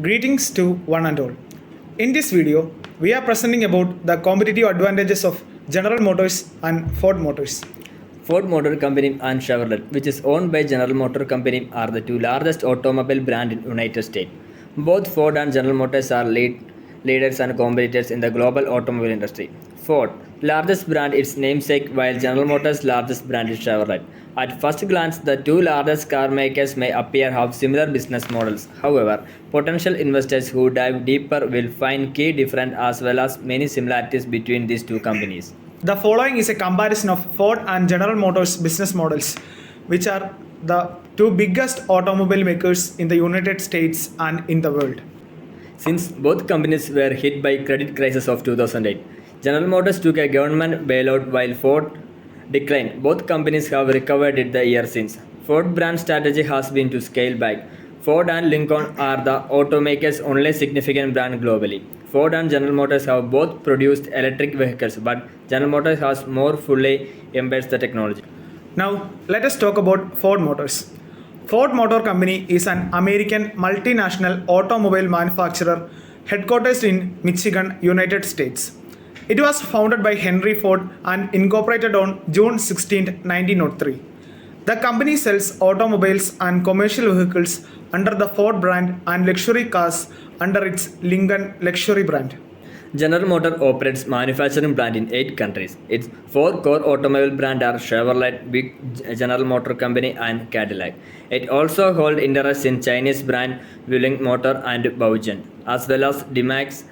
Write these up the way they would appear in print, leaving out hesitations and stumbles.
Greetings to one and all. In this video, we are presenting about the competitive advantages of General Motors and Ford Motors. Ford Motor Company and Chevrolet, which is owned by General Motor Company, are the two largest automobile brands in United States. Both Ford and General Motors are leaders and competitors in the global automobile industry. Ford, largest brand, its namesake, while General Motors' largest brand is Chevrolet. At first glance, the two largest car makers may appear have similar business models. However, potential investors who dive deeper will find key differences as well as many similarities between these two companies. The following is a comparison of Ford and General Motors business models, which are the two biggest automobile makers in the United States and in the world. Since both companies were hit by credit crisis of 2008, General Motors took a government bailout while Ford declined. Both companies have recovered it the year since. Ford brand strategy has been to scale back. Ford and Lincoln are the automaker's only significant brand globally. Ford and General Motors have both produced electric vehicles, but General Motors has more fully embraced the technology. Now, let us talk about Ford Motors. Ford Motor Company is an American multinational automobile manufacturer headquartered in Michigan, United States. It was founded by Henry Ford and incorporated on June 16, 1903. The company sells automobiles and commercial vehicles under the Ford brand and luxury cars under its Lincoln luxury brand. General Motors operates manufacturing plant in 8 countries. Its 4 core automobile brands are Chevrolet, Big General Motor Company, and Cadillac. It also holds interest in Chinese brand Wuling Motor and Baojun, as well as Dimax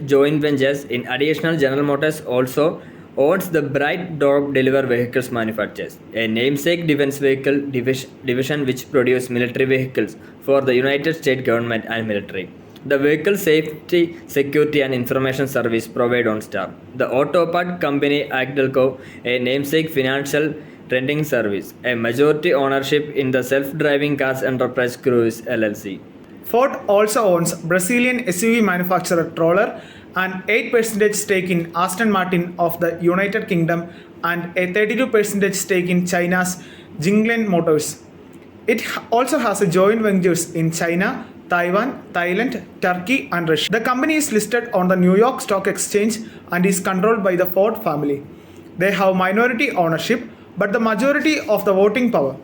joint ventures. In addition, General Motors also owns the Bright Dog Deliver Vehicles manufacturers, a namesake defense vehicle division which produces military vehicles for the United States government and military. The Vehicle Safety, Security and Information Service provide OnStar. The auto part company Agdelco, a namesake financial renting service, a majority ownership in the self-driving cars enterprise Cruise LLC. Ford also owns Brazilian SUV manufacturer Troller and 8% stake in Aston Martin of the United Kingdom and a 32% stake in China's Jinglen Motors. It also has a joint ventures in China, Taiwan, Thailand, Turkey and Russia. The company is listed on the New York Stock Exchange and is controlled by the Ford family. They have minority ownership but the majority of the voting power.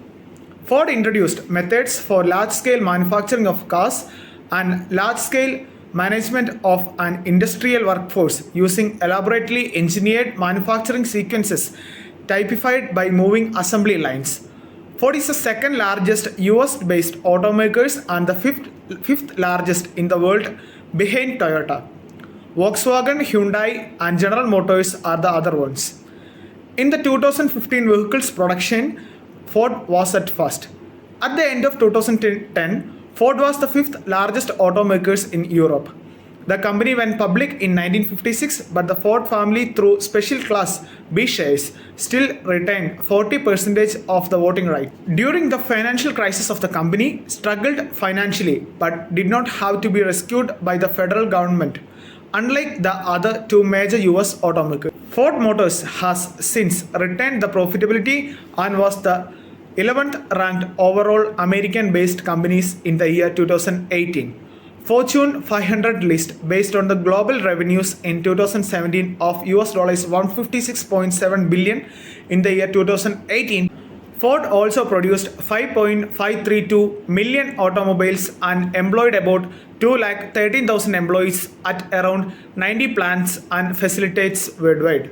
Ford introduced methods for large-scale manufacturing of cars and large-scale management of an industrial workforce using elaborately engineered manufacturing sequences typified by moving assembly lines. Ford is the second largest US-based automakers and the fifth largest in the world behind Toyota. Volkswagen, Hyundai and General Motors are the other ones. In the 2015 vehicles production, Ford was at first. At the end of 2010, Ford was the fifth largest automakers in Europe. The company went public in 1956, but the Ford family, through special class B shares, still retained 40% of the voting right. During the financial crisis of the company, struggled financially, but did not have to be rescued by the federal government, unlike the other two major US automakers. Ford Motors has since retained the profitability and was the 11th ranked overall American-based companies in the year 2018. Fortune 500 list based on the global revenues in 2017 of US dollars 156.7 billion in the year 2018. Ford also produced 5.532 million automobiles and employed about 213,000 employees at around 90 plants and facilities worldwide.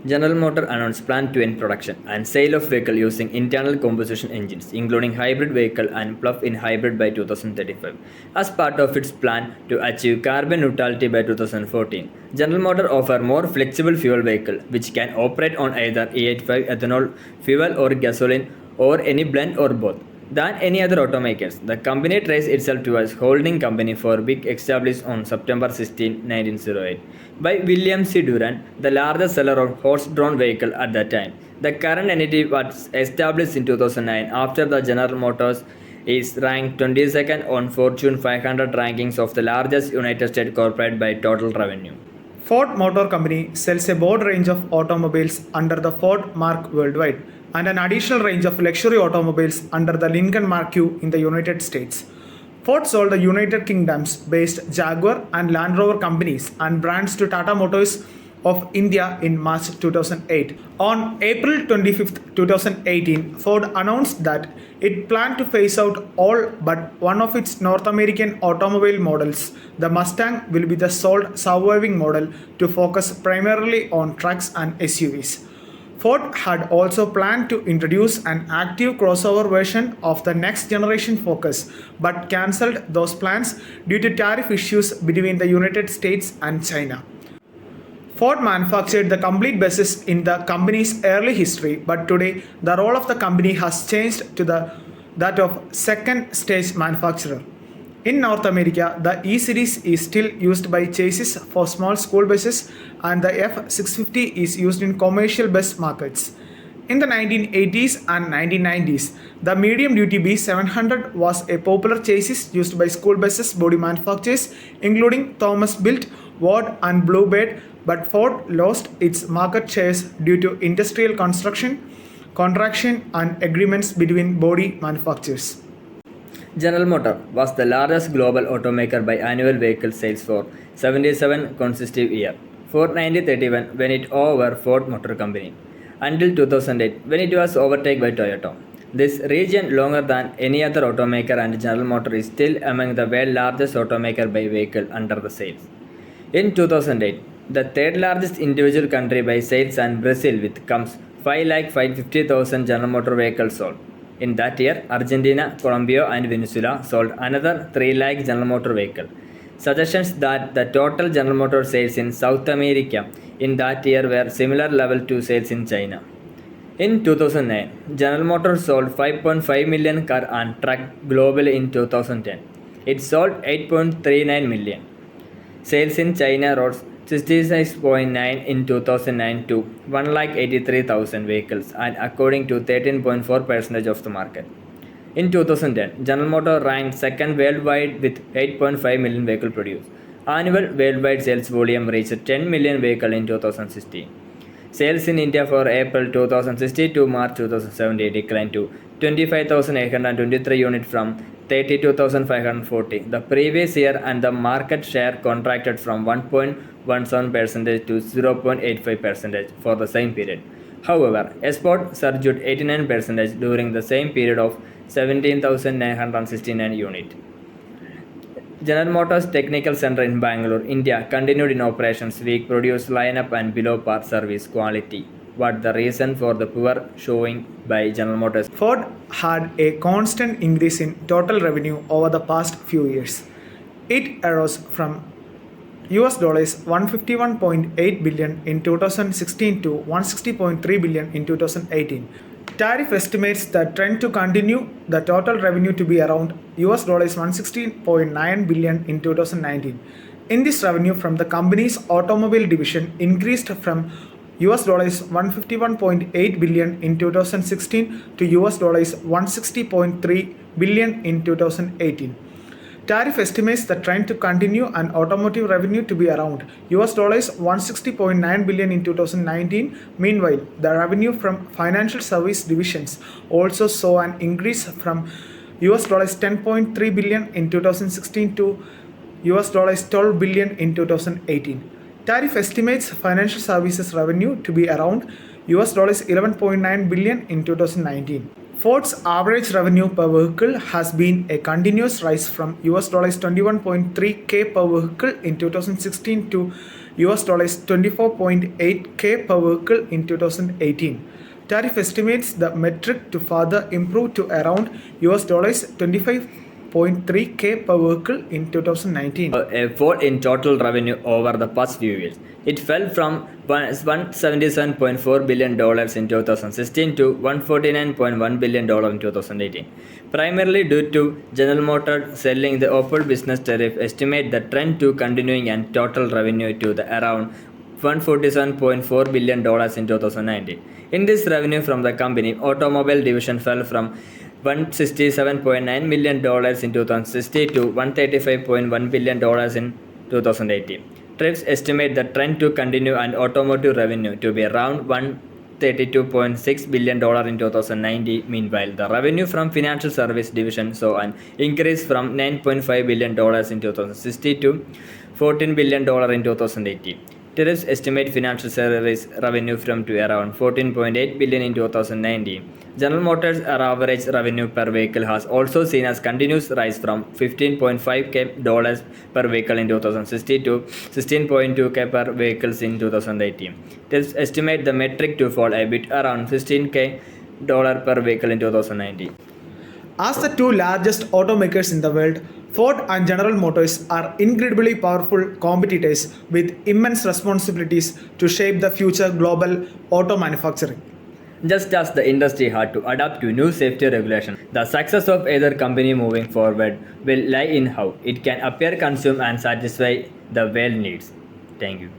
General Motors announced plan to end production and sale of vehicle using internal combustion engines, including hybrid vehicle and plug-in hybrid by 2035, as part of its plan to achieve carbon neutrality by 2014. General Motors offer more flexible fuel vehicle, which can operate on either E85 ethanol fuel or gasoline or any blend or both than any other automakers. The company traced itself to as holding company for Big established on September 16, 1908 by William C. Durant, the largest seller of horse-drawn vehicle at that time. The current entity was established in 2009 after the General Motors is ranked 22nd on Fortune 500 rankings of the largest United States corporate by total revenue. Ford Motor Company sells a broad range of automobiles under the Ford mark worldwide and an additional range of luxury automobiles under the Lincoln Mark II in the United States. Ford sold the United Kingdom's based Jaguar and Land Rover companies and brands to Tata Motors of India in March 2008. On April 25, 2018, Ford announced that it planned to phase out all but one of its North American automobile models. The Mustang will be the sole surviving model to focus primarily on trucks and SUVs. Ford had also planned to introduce an active crossover version of the next generation Focus, but cancelled those plans due to tariff issues between the United States and China. Ford manufactured the complete buses in the company's early history, but today the role of the company has changed to that of second stage manufacturer. In North America, the E-Series is still used by chassis for small school buses, and the F650 is used in commercial bus markets. In the 1980s and 1990s, the medium-duty B700 was a popular chassis used by school buses body manufacturers, including Thomas Built, Ward, and Bluebird, but Ford lost its market shares due to industrial construction, contraction, and agreements between body manufacturers. General Motors was the largest global automaker by annual vehicle sales for 77 consecutive years. For 1931 when it over Ford Motor Company, until 2008 when it was overtaken by Toyota. This region longer than any other automaker, and General Motors is still among the world's largest automaker by vehicle under the sales. In 2008, the third largest individual country by sales and Brazil with comes 5,550,000 General Motors vehicles sold. In that year, Argentina, Colombia and Venezuela sold another 3 lakh General Motors vehicles. Suggestions that the total General Motors sales in South America in that year were similar level to sales in China. In 2009, General Motors sold 5.5 million car and truck globally. In 2010, it sold 8.39 million. Sales in China rose 66.9 in 2009 to 1,83,000 vehicles, and according to 13.4% of the market. In 2010, General Motors ranked second worldwide with 8.5 million vehicles produced. Annual worldwide sales volume reached 10 million vehicles in 2016. Sales in India for April 2016 to March 2017 declined to 25,823 units from 32,540 the previous year, and the market share contracted from 1.17% to 0.85% for the same period. However, export surged 89% during the same period of 17,969 units. General Motors Technical Center in Bangalore, India continued in operations weak, produced lineup and below par service quality. What the reason for the poor showing by General Motors? Ford had a constant increase in total revenue over the past few years. It arose from US dollars 151.8 billion in 2016 to 160.3 billion in 2018. Tariff estimates the trend to continue, the total revenue to be around US dollars 116.9 billion in 2019. In this, revenue from the company's automobile division increased from US dollars 151.8 billion in 2016 to US dollars 160.3 billion in 2018. Tariff estimates the trend to continue and automotive revenue to be around US dollars 160.9 billion in 2019. Meanwhile, the revenue from financial service divisions also saw an increase from US dollars 10.3 billion in 2016 to US dollars 12 billion in 2018. Tariff estimates financial services revenue to be around US dollars 11.9 billion in 2019. Ford's average revenue per vehicle has been a continuous rise from US dollars 21.3k per vehicle in 2016 to US dollars 24.8k per vehicle in 2018. Tariff estimates the metric to further improve to around US dollars 25.3k per vehicle in 2019. A fall in total revenue over the past few years. It fell from $177.4 billion in 2016 to $149.1 billion in 2018, primarily due to General Motors selling the Opel business. Tariff estimate the trend to continuing and total revenue to the around $147.4 billion in 2019. In this, revenue from the company automobile division fell from $167.9 million in 2016 to $135.1 billion in 2018. Trends estimate the trend to continue and automotive revenue to be around $32.6 billion in 2019. Meanwhile, the revenue from financial service division saw an increase from $9.5 billion in 2016 to $14 billion in 2018. Tariffs estimate financial service revenue from to around $14.8 billion in 2019. General Motors' average revenue per vehicle has also seen a continuous rise from $15.5K per vehicle in 2016 to $16.2K per vehicles in 2018. Tariffs estimate the metric to fall a bit around $16K per vehicle in 2019. As the two largest automakers in the world, Ford and General Motors are incredibly powerful competitors with immense responsibilities to shape the future global auto manufacturing. Just as the industry had to adapt to new safety regulations, the success of either company moving forward will lie in how it can appear, consume, and satisfy the world needs. Thank you.